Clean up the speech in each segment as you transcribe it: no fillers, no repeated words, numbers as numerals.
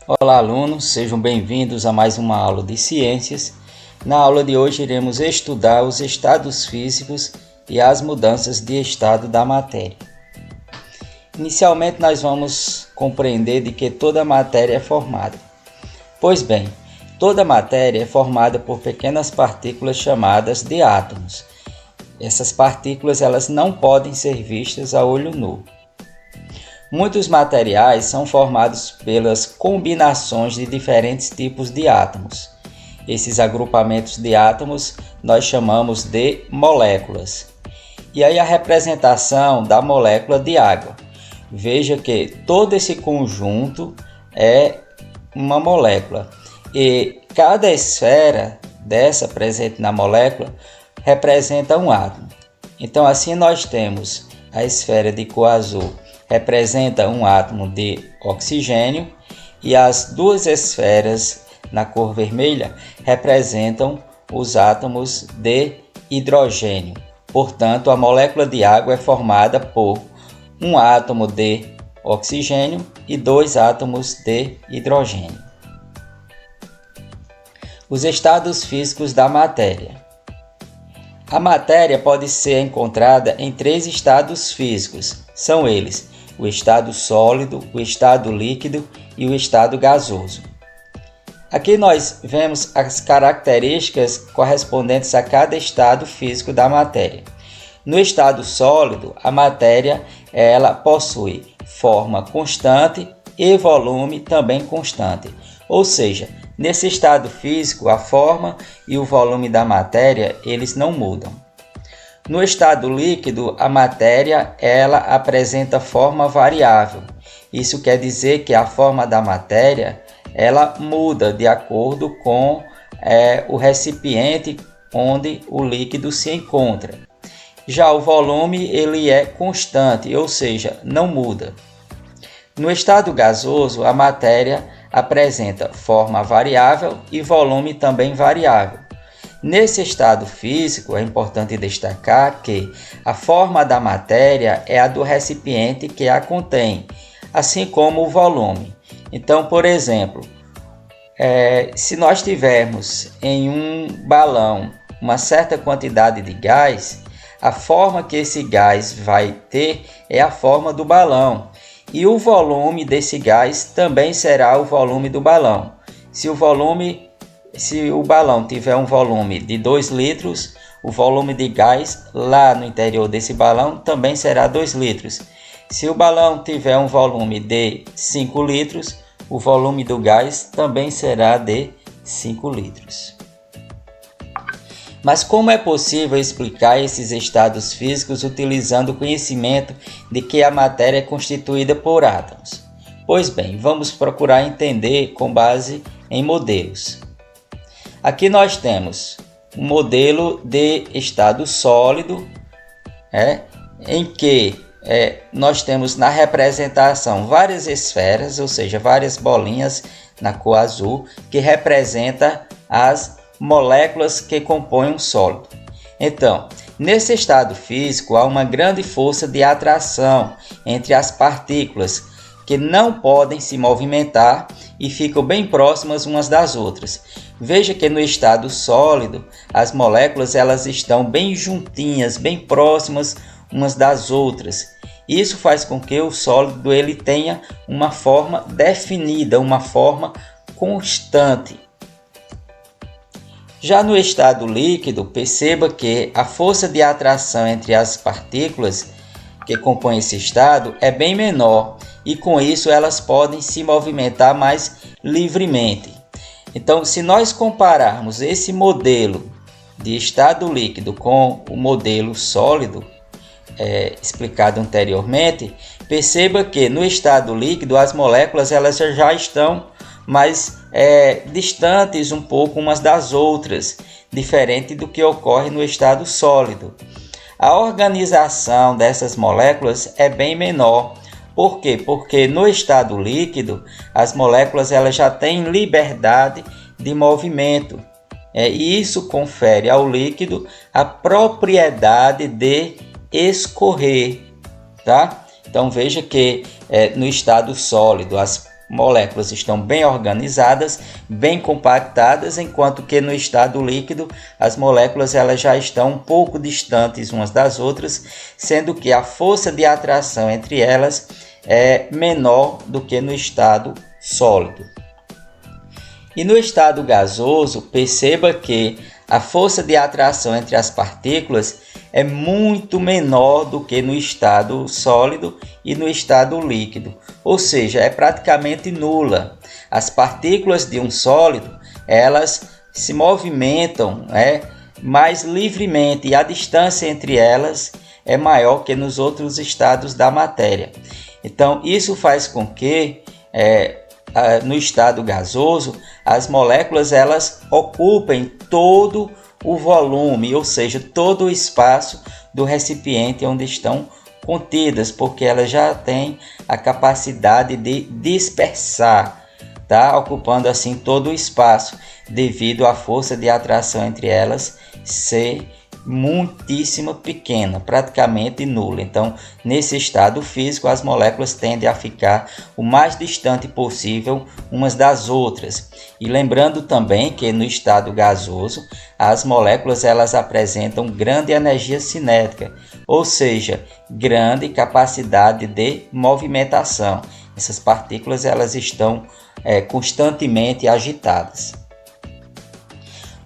Olá, alunos, sejam bem-vindos a mais uma aula de ciências. Na aula de hoje iremos estudar os estados físicos e as mudanças de estado da matéria. Inicialmente, nós vamos compreender de que toda matéria é formada. Pois bem, toda matéria é formada por pequenas partículas chamadas de átomos. Essas partículas elas não podem ser vistas a olho nu. Muitos materiais são formados pelas combinações de diferentes tipos de átomos. Esses agrupamentos de átomos nós chamamos de moléculas. E aí a representação da molécula de água. Veja que todo esse conjunto é uma molécula e cada esfera dessa presente na molécula representa um átomo. Então assim nós temos a esfera de cor azul representa um átomo de oxigênio e as duas esferas na cor vermelha representam os átomos de hidrogênio. Portanto, a molécula de água é formada por um átomo de oxigênio e dois átomos de hidrogênio. Os estados físicos da matéria. A matéria pode ser encontrada em três estados físicos. São eles: o estado sólido, o estado líquido e o estado gasoso. Aqui nós vemos as características correspondentes a cada estado físico da matéria. No estado sólido, a matéria ela possui forma constante e volume também constante. Ou seja, nesse estado físico, a forma e o volume da matéria eles não mudam. No estado líquido, a matéria ela apresenta forma variável. Isso quer dizer que a forma da matéria ela muda de acordo com o recipiente onde o líquido se encontra. Já o volume ele é constante, ou seja, não muda. No estado gasoso, a matéria apresenta forma variável e volume também variável. Nesse estado físico, é importante destacar que a forma da matéria é a do recipiente que a contém, assim como o volume. Então, por exemplo, se nós tivermos em um balão uma certa quantidade de gás, a forma que esse gás vai ter é a forma do balão. E o volume desse gás também será o volume do balão. Se o balão tiver um volume de 2 litros, o volume de gás lá no interior desse balão também será 2 litros. Se o balão tiver um volume de 5 litros, o volume do gás também será de 5 litros. Mas como é possível explicar esses estados físicos utilizando o conhecimento de que a matéria é constituída por átomos? Pois bem, vamos procurar entender com base em modelos. Aqui nós temos um modelo de estado sólido, em que nós temos na representação várias esferas, ou seja, várias bolinhas na cor azul, que representa as moléculas que compõem um sólido. Então, nesse estado físico há uma grande força de atração entre as partículas que não podem se movimentar e ficam bem próximas umas das outras. Veja que no estado sólido as moléculas elas estão bem juntinhas, bem próximas umas das outras. Isso faz com que o sólido ele tenha uma forma definida, uma forma constante. Já no estado líquido, perceba que a força de atração entre as partículas que compõem esse estado é bem menor e com isso elas podem se movimentar mais livremente. Então, se nós compararmos esse modelo de estado líquido com o modelo sólido explicado anteriormente, perceba que no estado líquido as moléculas elas já estão mais distantes um pouco umas das outras, diferente do que ocorre no estado sólido. A organização dessas moléculas é bem menor. Por quê? Porque no estado líquido as moléculas elas já têm liberdade de movimento. E isso confere ao líquido a propriedade de escorrer, tá? Então veja que no estado sólido as moléculas estão bem organizadas, bem compactadas, enquanto que no estado líquido as moléculas elas já estão um pouco distantes umas das outras, sendo que a força de atração entre elas é menor do que no estado sólido. E no estado gasoso, perceba que a força de atração entre as partículas é muito menor do que no estado sólido e no estado líquido, ou seja, é praticamente nula. As partículas de um sólido, elas se movimentam mais livremente e a distância entre elas é maior que nos outros estados da matéria. Então, isso faz com que no estado gasoso, as moléculas elas ocupem todo o volume, ou seja, todo o espaço do recipiente onde estão contidas, porque elas já têm a capacidade de dispersar, tá? Ocupando assim todo o espaço, devido à força de atração entre elas ser muitíssimo pequena, praticamente nula. Então, nesse estado físico, as moléculas tendem a ficar o mais distante possível umas das outras. E lembrando também que no estado gasoso, as moléculas elas apresentam grande energia cinética, ou seja, grande capacidade de movimentação. Essas partículas elas estão constantemente agitadas.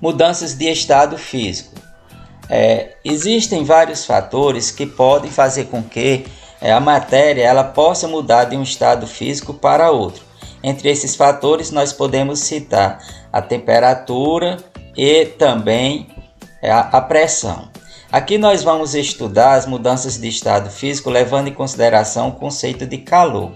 Mudanças de estado físico. Existem vários fatores que podem fazer com que a matéria ela possa mudar de um estado físico para outro. Entre esses fatores nós podemos citar a temperatura e também a pressão. Aqui nós vamos estudar as mudanças de estado físico levando em consideração o conceito de calor.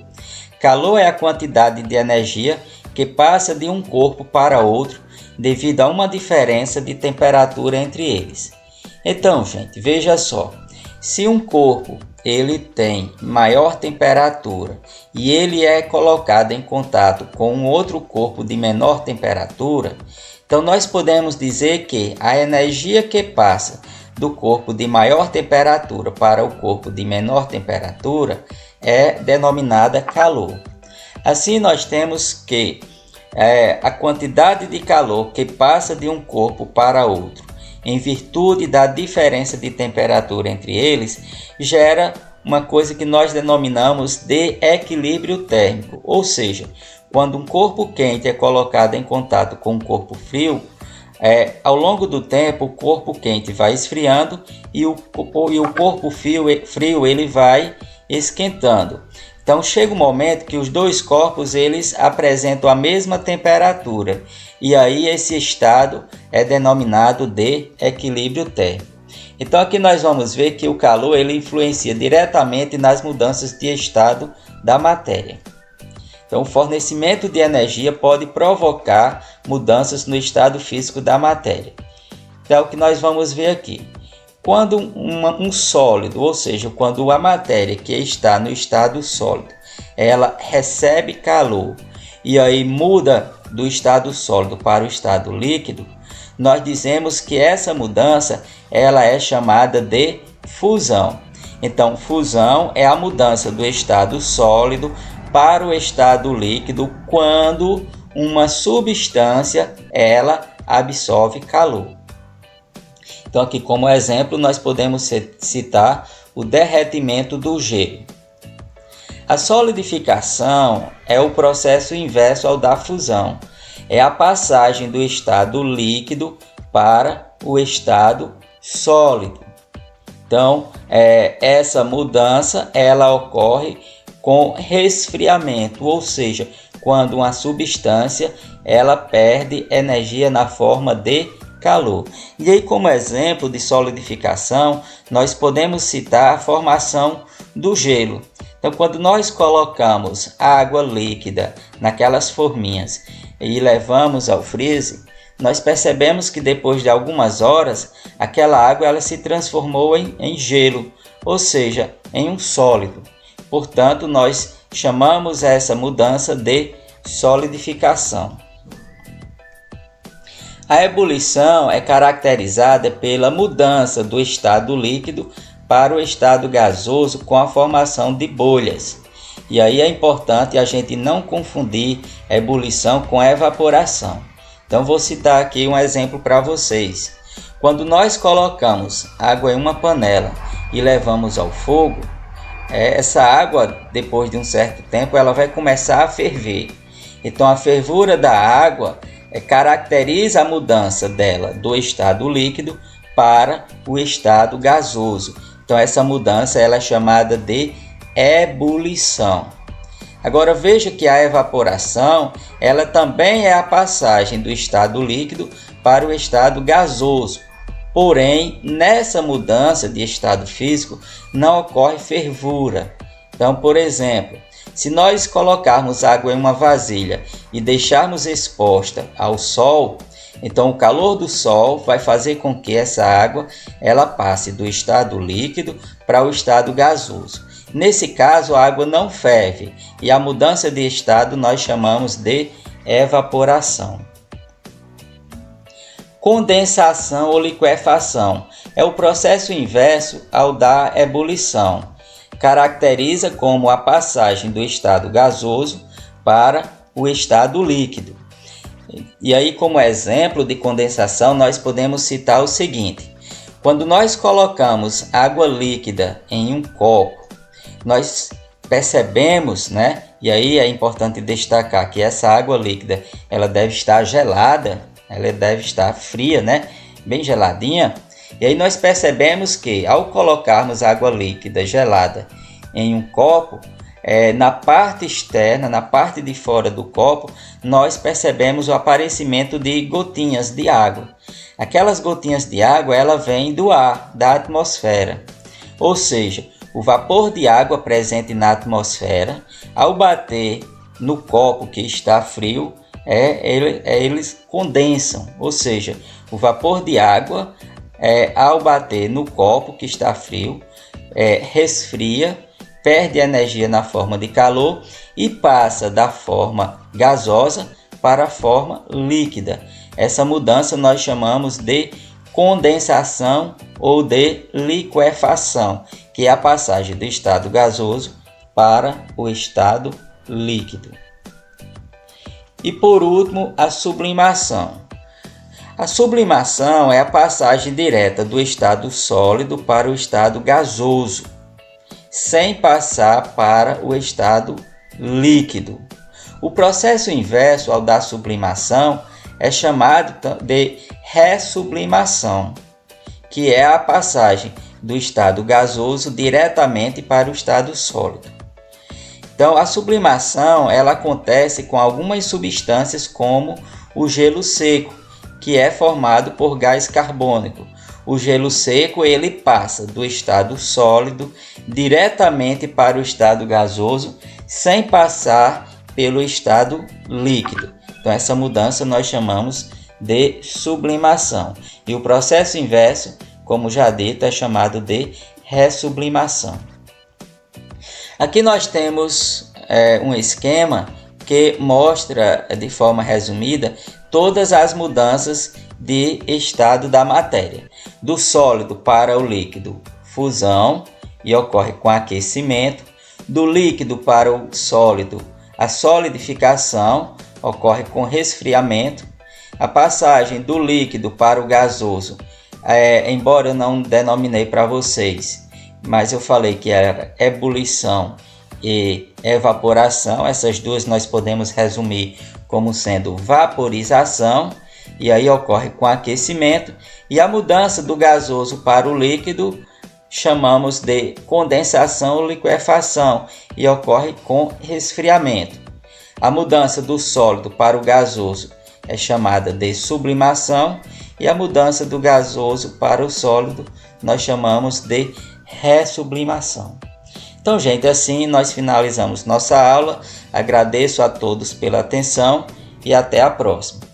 Calor é a quantidade de energia que passa de um corpo para outro devido a uma diferença de temperatura entre eles. Então, gente, veja só, se um corpo ele tem maior temperatura e ele é colocado em contato com um outro corpo de menor temperatura, então nós podemos dizer que a energia que passa do corpo de maior temperatura para o corpo de menor temperatura é denominada calor. Assim, nós temos que a quantidade de calor que passa de um corpo para outro, em virtude da diferença de temperatura entre eles, gera uma coisa que nós denominamos de equilíbrio térmico, ou seja, quando um corpo quente é colocado em contato com um corpo frio, ao longo do tempo o corpo quente vai esfriando e o corpo frio ele vai esquentando. Então chega um momento que os dois corpos eles apresentam a mesma temperatura e aí esse estado é denominado de equilíbrio térmico. Então aqui nós vamos ver que o calor ele influencia diretamente nas mudanças de estado da matéria. Então o fornecimento de energia pode provocar mudanças no estado físico da matéria. Então é o que nós vamos ver aqui. Quando um sólido, ou seja, quando a matéria que está no estado sólido, ela recebe calor e aí muda do estado sólido para o estado líquido, nós dizemos que essa mudança ela é chamada de fusão. Então, fusão é a mudança do estado sólido para o estado líquido quando uma substância ela absorve calor. Então aqui como exemplo nós podemos citar o derretimento do gelo. A solidificação é o processo inverso ao da fusão. É a passagem do estado líquido para o estado sólido. Então essa mudança ela ocorre com resfriamento, ou seja, quando uma substância ela perde energia na forma de calor. E aí como exemplo de solidificação, nós podemos citar a formação do gelo. Então quando nós colocamos água líquida naquelas forminhas e levamos ao freezer, nós percebemos que depois de algumas horas, aquela água ela se transformou em gelo, ou seja, em um sólido. Portanto, nós chamamos essa mudança de solidificação. A ebulição é caracterizada pela mudança do estado líquido para o estado gasoso com a formação de bolhas. E aí é importante a gente não confundir ebulição com evaporação. Então vou citar aqui um exemplo para vocês. Quando nós colocamos água em uma panela e levamos ao fogo, essa água, depois de um certo tempo, ela vai começar a ferver. Então a fervura da água caracteriza a mudança dela do estado líquido para o estado gasoso. Então essa mudança ela é chamada de ebulição. Agora veja que a evaporação ela também é a passagem do estado líquido para o estado gasoso. Porém, nessa mudança de estado físico não ocorre fervura. Então, por exemplo, se nós colocarmos água em uma vasilha e deixarmos exposta ao sol, então o calor do sol vai fazer com que essa água ela passe do estado líquido para o estado gasoso. Nesse caso, a água não ferve e a mudança de estado nós chamamos de evaporação. Condensação ou liquefação é o processo inverso ao da ebulição. Caracteriza como a passagem do estado gasoso para o estado líquido. E aí, como exemplo de condensação, nós podemos citar o seguinte: quando nós colocamos água líquida em um copo, nós percebemos, e aí é importante destacar que essa água líquida ela deve estar gelada, ela deve estar fria, bem geladinha. E aí nós percebemos que ao colocarmos água líquida gelada em um copo, na parte externa, na parte de fora do copo, nós percebemos o aparecimento de gotinhas de água. Aquelas gotinhas de água ela vem do ar, da atmosfera. Ou seja, o vapor de água presente na atmosfera, ao bater no copo que está frio, eles condensam. Ou seja, o vapor de água, ao bater no copo que está frio, resfria, perde energia na forma de calor e passa da forma gasosa para a forma líquida. Essa mudança nós chamamos de condensação ou de liquefação, que é a passagem do estado gasoso para o estado líquido. E por último, a sublimação. A sublimação é a passagem direta do estado sólido para o estado gasoso, sem passar para o estado líquido. O processo inverso ao da sublimação é chamado de ressublimação, que é a passagem do estado gasoso diretamente para o estado sólido. Então, a sublimação ela acontece com algumas substâncias como o gelo seco, que é formado por gás carbônico. O gelo seco ele passa do estado sólido diretamente para o estado gasoso, sem passar pelo estado líquido. Então essa mudança nós chamamos de sublimação. E o processo inverso, como já dito, é chamado de ressublimação. Aqui nós temos um esquema que mostra de forma resumida todas as mudanças de estado da matéria. Do sólido para o líquido, fusão, e ocorre com aquecimento. Do líquido para o sólido, a solidificação, ocorre com resfriamento. A passagem do líquido para o gasoso, embora eu não denominei para vocês, mas eu falei que era ebulição e evaporação. Essas duas nós podemos resumir como sendo vaporização, e aí ocorre com aquecimento. E a mudança do gasoso para o líquido chamamos de condensação ou liquefação, e ocorre com resfriamento. A mudança do sólido para o gasoso é chamada de sublimação, e a mudança do gasoso para o sólido nós chamamos de ressublimação. Então, gente, assim nós finalizamos nossa aula. Agradeço a todos pela atenção e até a próxima.